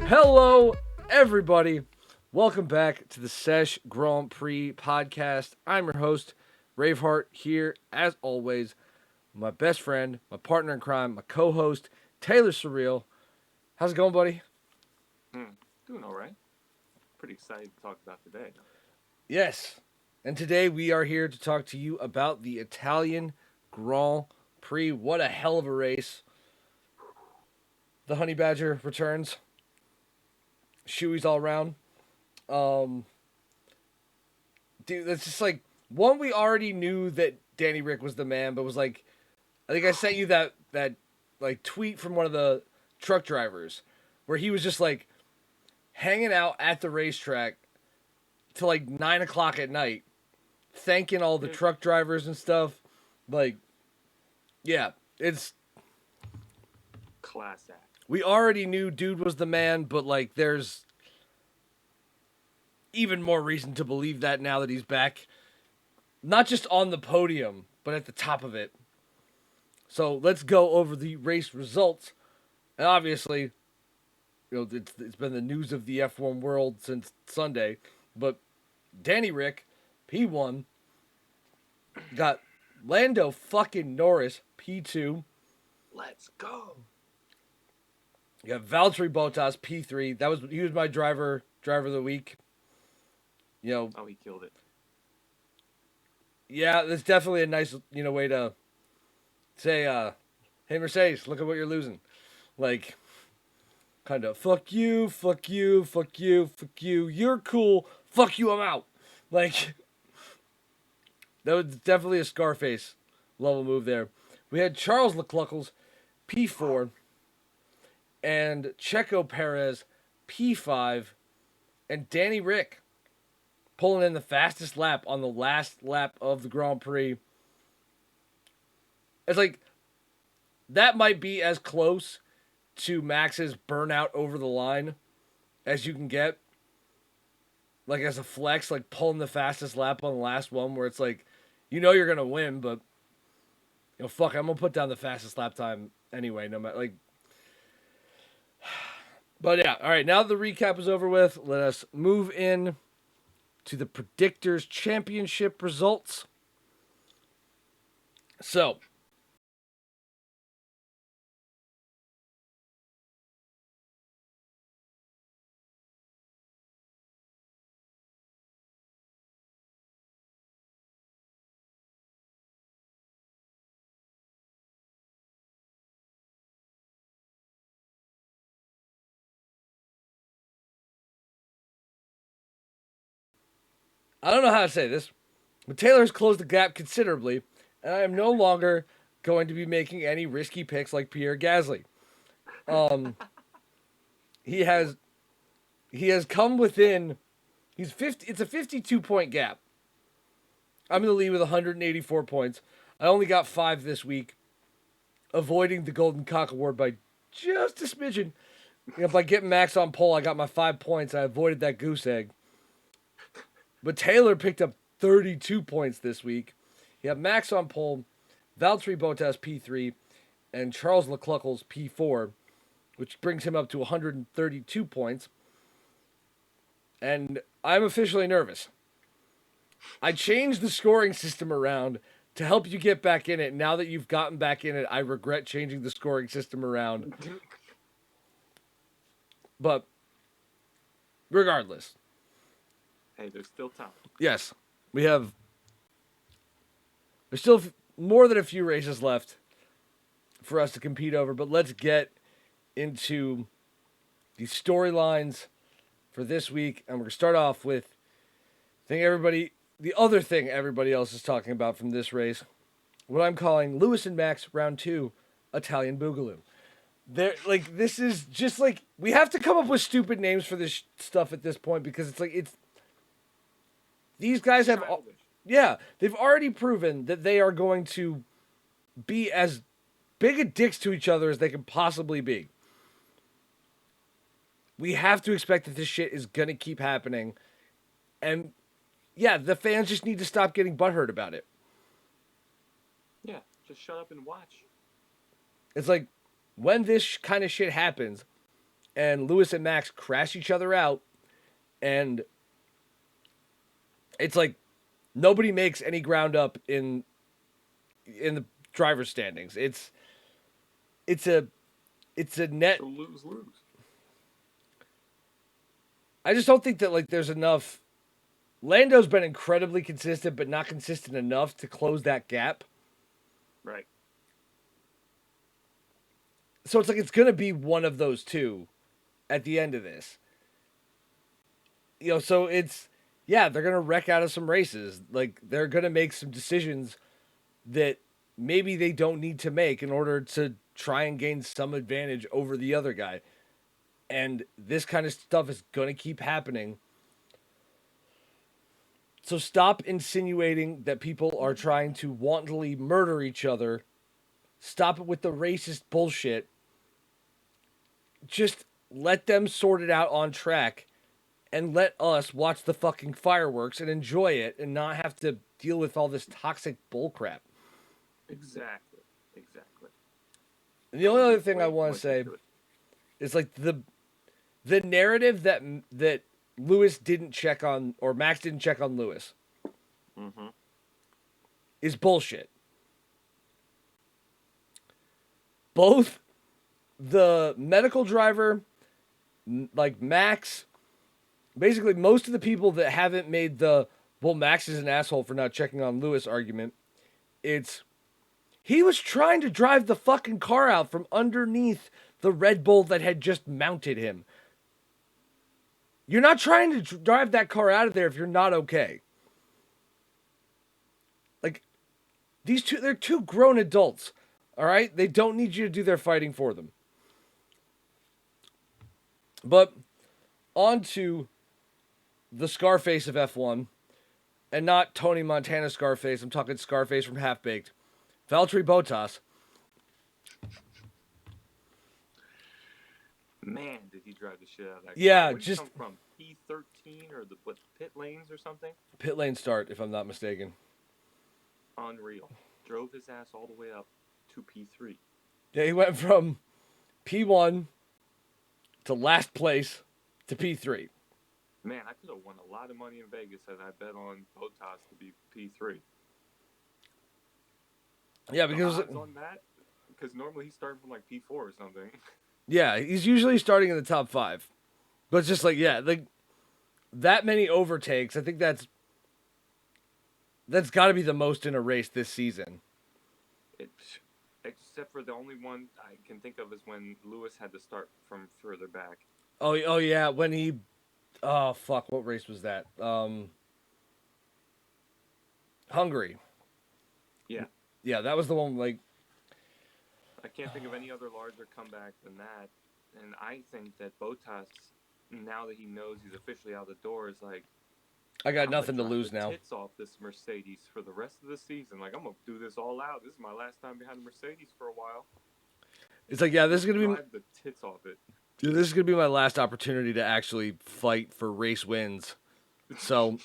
Hello, everybody. Welcome back to the Sesh Grand Prix podcast. I'm your host, Raveheart, here, as always, my best friend, my partner in crime, my co-host, Taylor Surreal. How's it going, buddy? Doing all right. Pretty excited to talk about today. Yes. And today we are here to talk to you about the Italian Grand Prix. What a hell of a race. The Honey Badger returns. Shoeies all around. Dude, that's just like one. We already knew that Danny Rick was the man, but was like, I think I sent you that like tweet from one of the truck drivers where he was just like hanging out at the racetrack till like 9 o'clock at night, thanking all the truck drivers and stuff. Like, yeah, it's class act. We already knew dude was the man, but like there's even more reason to believe that now that he's back. Not just on the podium, but at the top of it. So let's go over the race results. And obviously, you know, it's been the news of the F1 world since Sunday. But Danny Rick, P1, got Lando fucking Norris, P2. Let's go. You got Valtteri Bottas, P3. He was my driver of the week. You know. Oh, he killed it. Yeah, that's definitely a nice, way to say, hey Mercedes, look at what you're losing. Like, kind of, fuck you, fuck you, fuck you, fuck you, you're cool, fuck you, I'm out. Like, that was definitely a Scarface level move there. We had Charles Leclerc's P4 and Checo Perez P5 and Danny Rick pulling in the fastest lap on the last lap of the Grand Prix. It's like, that might be as close to Max's burnout over the line as you can get. Like, as a flex, like pulling the fastest lap on the last one, where it's like, you're going to win, but, fuck, I'm going to put down the fastest lap time anyway, no matter, like. But yeah, all right, now that the recap is over with, let us move in to the Predictors Championship results. So, I don't know how to say this, but Taylor has closed the gap considerably, and I am no longer going to be making any risky picks like Pierre Gasly. He has come within. It's a 52-point gap. I'm in the lead with 184 points. I only got 5 this week, avoiding the Golden Cock Award by just a smidgen. By getting Max on pole, I got my 5 points. I avoided that goose egg. But Taylor picked up 32 points this week. He had Max on pole, Valtteri Bottas P3, and Charles Leclerc's P4, which brings him up to 132 points. And I'm officially nervous. I changed the scoring system around to help you get back in it. Now that you've gotten back in it, I regret changing the scoring system around. But regardless. Hey, there's still time. Yes, there's still more than a few races left for us to compete over, but let's get into the storylines for this week, and we're going to start off with the other thing everybody else is talking about from this race, what I'm calling Lewis and Max Round 2 Italian Boogaloo. They're like, this is just like, we have to come up with stupid names for this stuff at this point, because it's like, these guys have, Childish. yeah, they've already proven that they are going to be as big a dicks to each other as they can possibly be. We have to expect that this shit is going to keep happening. And yeah, the fans just need to stop getting butthurt about it. Yeah, just shut up and watch. It's like, when this kind of shit happens and Lewis and Max crash each other out, and it's like nobody makes any ground up in the driver's standings. It's a net. So lose. I just don't think that like there's enough. Lando's been incredibly consistent, but not consistent enough to close that gap. Right. So it's like it's gonna be one of those two at the end of this. So it's, yeah, they're gonna wreck out of some races. Like, they're gonna make some decisions that maybe they don't need to make in order to try and gain some advantage over the other guy. And this kind of stuff is gonna keep happening. So stop insinuating that people are trying to wantonly murder each other. Stop it with the racist bullshit. Just let them sort it out on track, and let us watch the fucking fireworks and enjoy it, and not have to deal with all this toxic bullcrap. Exactly. And the only other thing I want to say is like the narrative that Lewis didn't check on, or Max didn't check on Lewis, is bullshit. Both the medical driver, like Max, basically most of the people that haven't made the, well, Max is an asshole for not checking on Lewis argument, it's, he was trying to drive the fucking car out from underneath the Red Bull that had just mounted him. You're not trying to drive that car out of there if you're not okay. Like, these two, they're two grown adults, all right? They don't need you to do their fighting for them. But on to the Scarface of F1, and not Tony Montana Scarface. I'm talking Scarface from Half Baked. Valtteri Bottas. Man, did he drive the shit out of that car. Yeah, Where'd just he come from P13 or the pit lanes or something? Pit lane start, if I'm not mistaken. Unreal. Drove his ass all the way up to P3. Yeah, he went from P1 to last place to P3. Man, I could have won a lot of money in Vegas had I bet on Bottas to be P3. Yeah, because on that, because normally he's starting from like P4 or something. Yeah, he's usually starting in the top 5. But it's just like, yeah, like that many overtakes, I think that's got to be the most in a race this season. Except for the only one I can think of is when Lewis had to start from further back. Oh yeah, when he, oh fuck, what race was that? Hungary. Yeah, that was the one. Like, I can't think of any other larger comeback than that. And I think that Bottas, now that he knows he's officially out the door, is like, I got I'm nothing to gonna drive lose the now. tits off this Mercedes for the rest of the season. Like, I'm gonna do this all out. This is my last time behind the Mercedes for a while. It's like, yeah, this is gonna be drive the tits off it. Dude, this is gonna be my last opportunity to actually fight for race wins. So,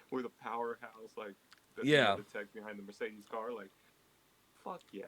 with a powerhouse like the yeah, tech behind the Mercedes car, like, fuck yeah.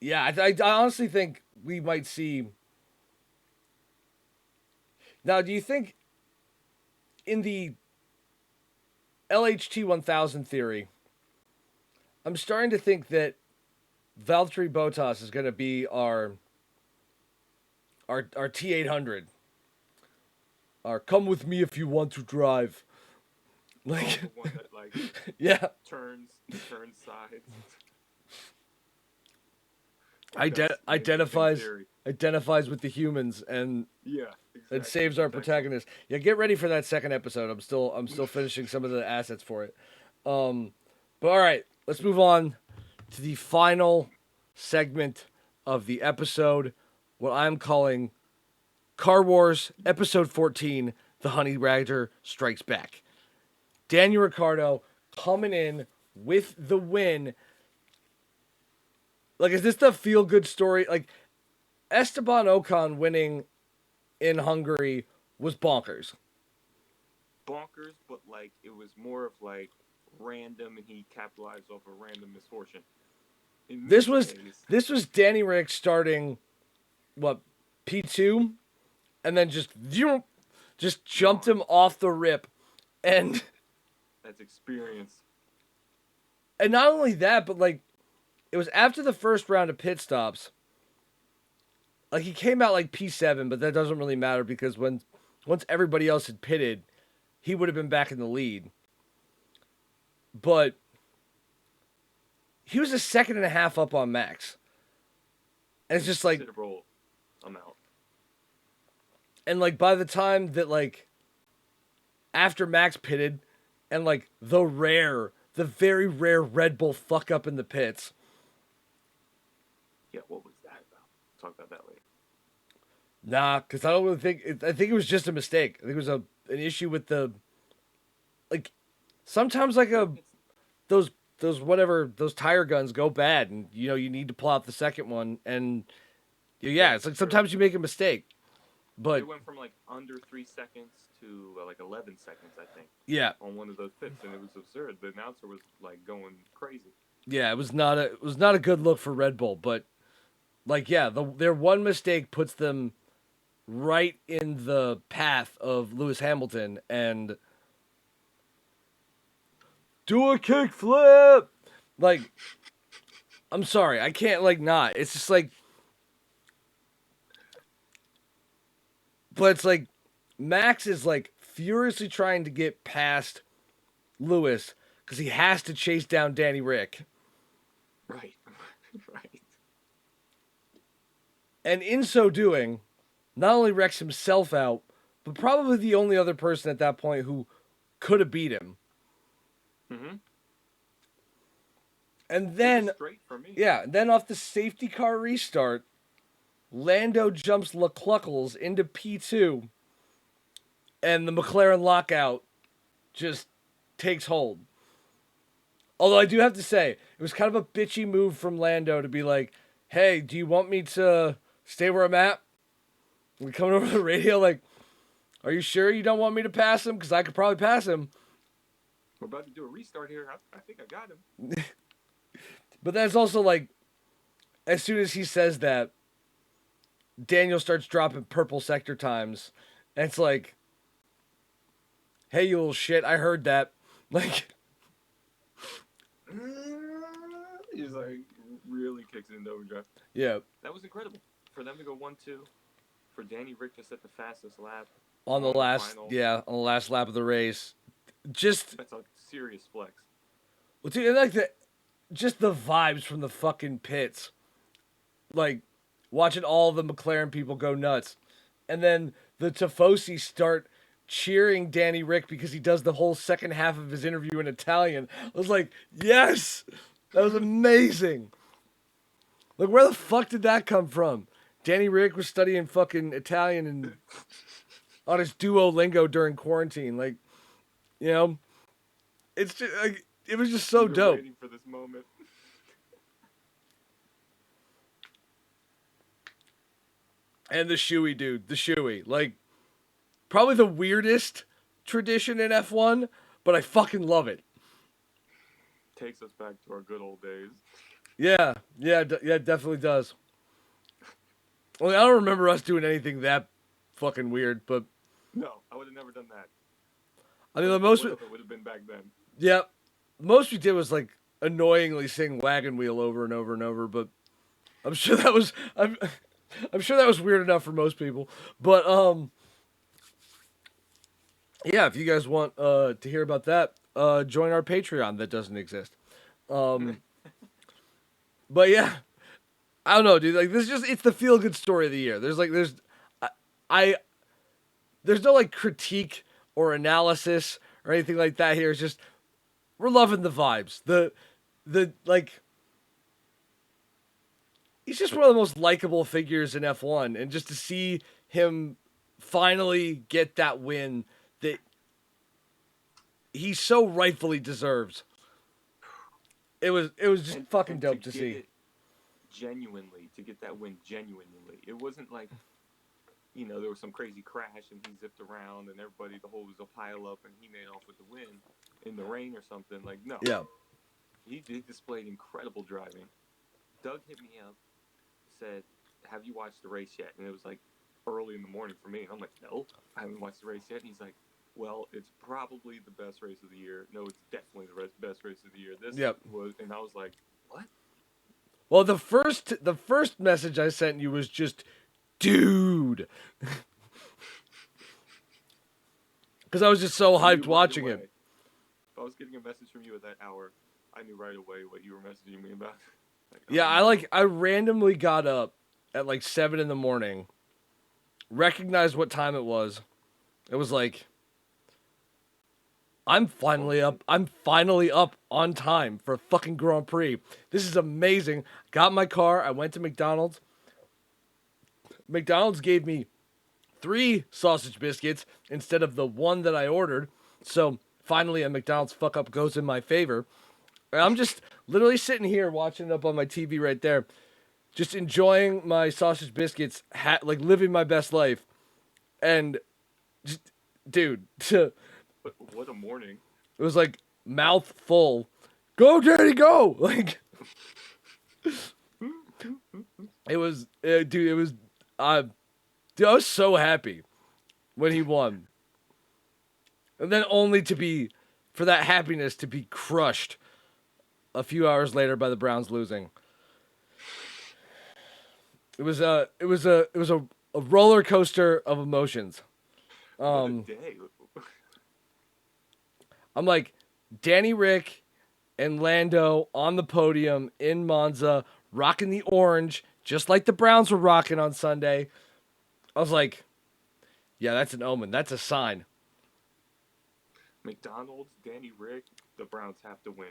Yeah, I honestly think we might see. Now, do you think in the LHT 1000 theory, I'm starting to think that Valtteri Bottas is going to be our T800. Our come with me if you want to drive. Like, the one that, like, yeah, turns sides. identifies with the humans and exactly. and saves our protagonist. Yeah, get ready for that second episode. I'm still finishing some of the assets for it. But all right, let's move on to the final segment of the episode, what I'm calling Car Wars Episode 14, The Honey Badger Strikes Back. Daniel Ricciardo coming in with the win. Like, is this the feel-good story? Like, Esteban Ocon winning in Hungary was bonkers. Bonkers, but like it was more of like random, and he capitalized off a random misfortune. This was Danny Rick starting what P2, and then just jumped him off the rip, and that's experience. And not only that, but like it was after the first round of pit stops. Like he came out like P7, but that doesn't really matter because once everybody else had pitted, he would have been back in the lead. But he was a second and a half up on Max. And it's just like considerable amount. And like by the time that like after Max pitted and like the very rare Red Bull fuck up in the pits. Yeah, what was that about? Talk about that later. Nah, because I don't really think I think it was just a mistake. I think it was an issue with the like sometimes like those tire guns go bad, and you need to pull out the second one, and yeah, it's like sometimes you make a mistake. But it went from like under 3 seconds to like 11 seconds, I think. Yeah. On one of those pits, and it was absurd. The announcer was like going crazy. Yeah, it was not a good look for Red Bull, but like yeah, their one mistake puts them right in the path of Lewis Hamilton and do a kickflip. Like, I'm sorry, I can't like not. It's just like, but it's like Max is like furiously trying to get past Lewis because he has to chase down Danny Rick. Right, right. And in so doing, not only wrecks himself out, but probably the only other person at that point who could have beat him. Mm-hmm. And then, straight for me. Yeah, then off the safety car restart, Lando jumps LeCluckles into P2, and the McLaren lockout just takes hold. Although I do have to say, it was kind of a bitchy move from Lando to be like, hey, do you want me to stay where I'm at? And coming over the radio like, are you sure you don't want me to pass him? Because I could probably pass him. We're about to do a restart here. I think I got him. But that's also like, as soon as he says that, Daniel starts dropping purple sector times. And it's like, hey, you little shit, I heard that. Like, he's like, really kicks it into overdrive. Yeah. That was incredible. For them to go 1-2, for Danny Rick to set the fastest lap. On the last lap of the race. Just. That's a serious flex. Well, dude, like just the vibes from the fucking pits. Like, watching all the McLaren people go nuts. And then the Tifosi start cheering Danny Rick because he does the whole second half of his interview in Italian. I was like, yes! That was amazing. Like, where the fuck did that come from? Danny Rick was studying fucking Italian and on his Duolingo during quarantine. Like, it's just like, it was just so dope. Waiting for this moment. And the shoey, dude. The shoey. Like, probably the weirdest tradition in F1, but I fucking love it. Takes us back to our good old days. Yeah, it definitely does. Well, I don't remember us doing anything that fucking weird, but... No, I would have never done that. I mean, the most... It would have been back then. Yeah, most we did was, like, annoyingly sing Wagon Wheel over and over and over, but I'm sure that was... I'm sure that was weird enough for most people. But, yeah, if you guys want to hear about that, join our Patreon that doesn't exist. But yeah, I don't know, dude. Like, it's the feel-good story of the year. There's no, like, critique or analysis or anything like that here. It's just, we're loving the vibes. he's just one of the most likable figures in F1, and just to see him finally get that win that he so rightfully deserves. It was just fucking dope to see. To get that win genuinely. It wasn't like, there was some crazy crash and he zipped around and everybody, the whole was a pile up and he made off with the win in the rain or something. Like, no. Yeah. He displayed incredible driving. Doug hit me up, said, "Have you watched the race yet?" And it was like early in the morning for me. And I'm like, "No, I haven't watched the race yet." And he's like, "Well, it's probably the best race of the year." No, it's definitely the best race of the year. This was, and I was like, "What?" Well, the first message I sent you was just, "Dude," because I was just so hyped watching it. If I was getting a message from you at that hour, I knew right away what you were messaging me about. Yeah, I randomly got up at like 7 a.m, recognized what time it was. It was like, I'm finally up on time for a fucking Grand Prix. This is amazing. Got my car. I went to McDonald's. McDonald's gave me 3 sausage biscuits instead of the 1 that I ordered. So finally a McDonald's fuck up goes in my favor. And I'm just literally sitting here watching it up on my TV right there, just enjoying my sausage biscuits, like living my best life. And just, dude, what a morning. It was like mouth full. Go, Daddy, go! Like, it was, dude. It was, dude, I was so happy when he won, and then only for that happiness to be crushed a few hours later by the Browns losing. It was a roller coaster of emotions. What a day. I'm like, Danny Rick and Lando on the podium in Monza, rocking the orange, just like the Browns were rocking on Sunday. I was like, yeah, that's an omen. That's a sign. McDonald's, Danny Rick, the Browns have to win.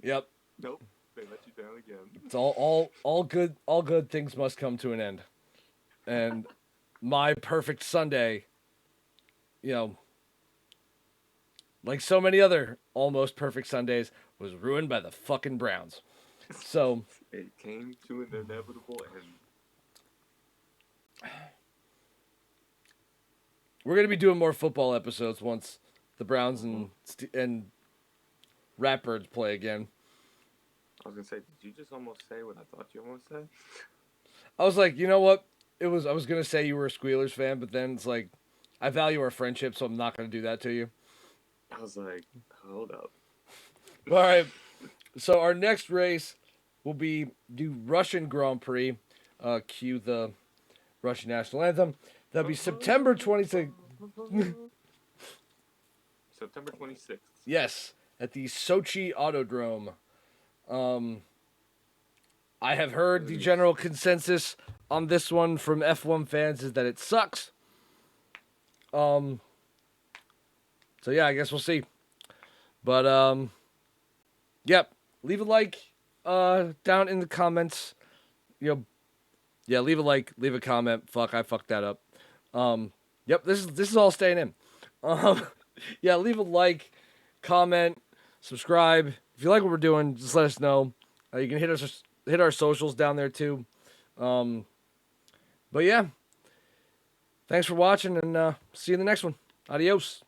Yep. Nope, they let you down again. It's all good things must come to an end. And my perfect Sunday, like so many other almost perfect Sundays, was ruined by the fucking Browns. So it came to an inevitable end. We're gonna be doing more football episodes once the Browns and Ratbirds play again. I was gonna say, did you just almost say what I thought you almost said? I was like, you know what? I was gonna say you were a Squealers fan, but then it's like, I value our friendship, so I'm not gonna do that to you. I was like, hold up. All right. So our next race will be the Russian Grand Prix. Cue the Russian national anthem. That'll be September 26th. September 26th. Yes, at the Sochi Autodrome. I have heard the general consensus on this one from F1 fans is that it sucks. So yeah, I guess we'll see. But yep, leave a like down in the comments. Yeah, leave a like, leave a comment. Fuck, I fucked that up. Yep, this is all staying in. Yeah, leave a like, comment, subscribe. If you like what we're doing, just let us know. You can hit our socials down there too. But yeah, thanks for watching, and see you in the next one. Adios.